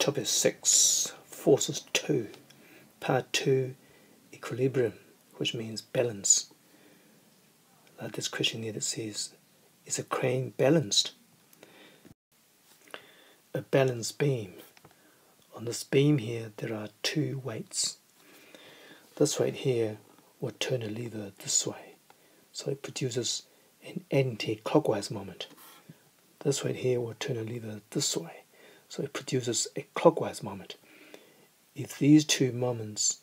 Topic 6, Forces 2, Part 2, Equilibrium, which means balance. Like this question here that says, is a crane balanced? A balanced beam. On this beam here, there are two weights. This weight here will turn a lever this way, so it produces an anti-clockwise moment. This weight here will turn a lever this way, so it produces a clockwise moment. If these two moments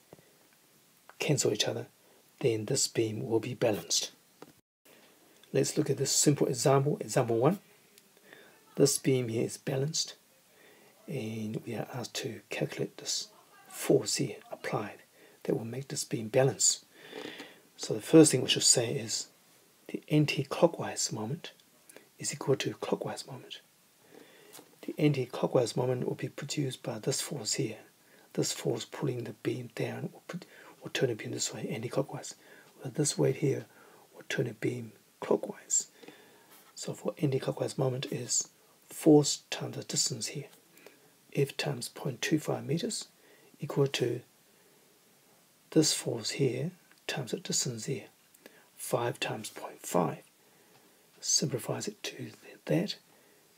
cancel each other, then this beam will be balanced. Let's look at this simple example. Example 1. This beam here is balanced, and we are asked to calculate this force here applied that will make this beam balance. So the first thing we should say is the anti-clockwise moment is equal to clockwise moment. The anti-clockwise moment will be produced by this force here. This force pulling the beam down will turn the beam this way, anti-clockwise. Well, this weight here will turn the beam clockwise. So for anti-clockwise moment is force times the distance here. F times 0.25 meters equal to this force here times the distance here. 5 times 0.5 simplifies it to that.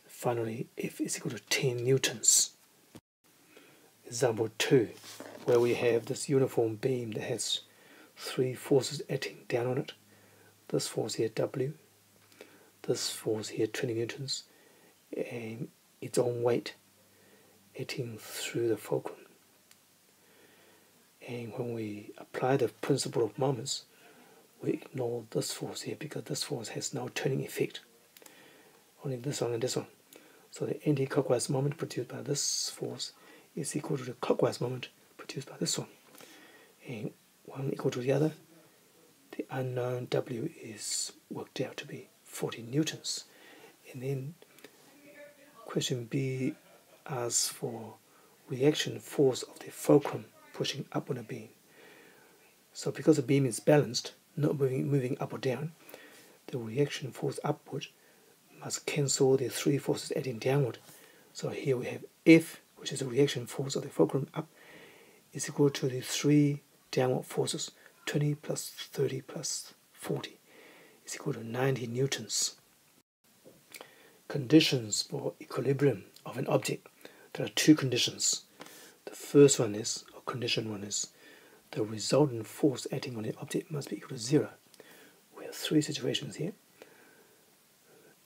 Finally, F is equal to 10 newtons. Example 2, where we have this uniform beam that has three forces acting down on it. This force here, W, this force here, 20 newtons, and its own weight acting through the fulcrum. And when we apply the principle of moments, we ignore this force here because this force has no turning effect. Only this one and this one. So the anti-clockwise moment produced by this force is equal to the clockwise moment produced by this one. And one equal to the other. The unknown W is worked out to be 40 newtons. And then question B asks for reaction force of the fulcrum pushing up on a beam. So because the beam is balanced, not moving up or down, the reaction force upward must cancel the three forces acting downward. So here we have F, which is the reaction force of the fulcrum up, is equal to the three downward forces, 20 plus 30 plus 40, is equal to 90 newtons. Conditions for equilibrium of an object. There are two conditions. The first one is, or condition 1 is, the resultant force acting on the object must be equal to 0. We have three situations here.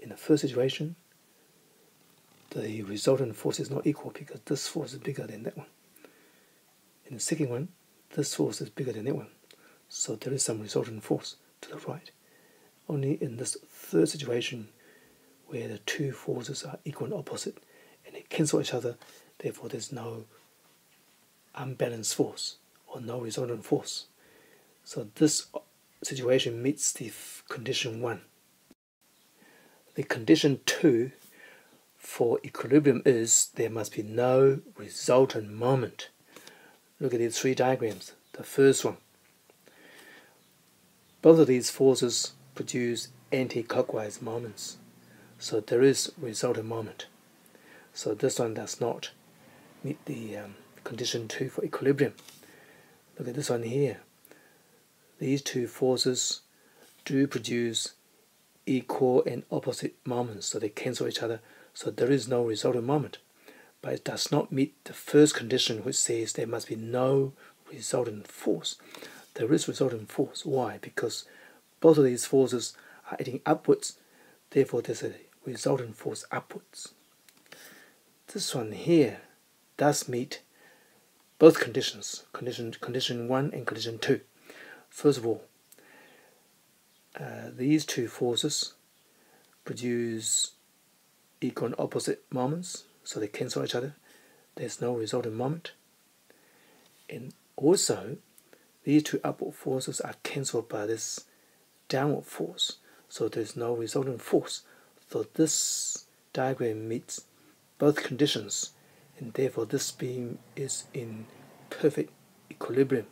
In the first situation, the resultant force is not equal because this force is bigger than that one. In the second one, this force is bigger than that one. So there is some resultant force to the right. Only in this third situation, where the two forces are equal and opposite, and they cancel each other, therefore there's no unbalanced force or no resultant force. So this situation meets the condition 1. The condition 2 for equilibrium is there must be no resultant moment. Look at these three diagrams. The first one. Both of these forces produce anti-clockwise moments. So there is resultant moment. So this one does not meet the condition 2 for equilibrium. Look at this one here. These two forces do produce equal and opposite moments, so they cancel each other, so there is no resultant moment. But it does not meet the first condition, which says there must be no resultant force. There is resultant force. Why? Because both of these forces are acting upwards, therefore there's a resultant force upwards. This one here does meet both conditions, condition 1 and condition 2. First of all, these two forces produce equal and opposite moments, so they cancel each other. There's no resultant moment. And also, these two upward forces are cancelled by this downward force, so there's no resultant force. So this diagram meets both conditions, and therefore this beam is in perfect equilibrium.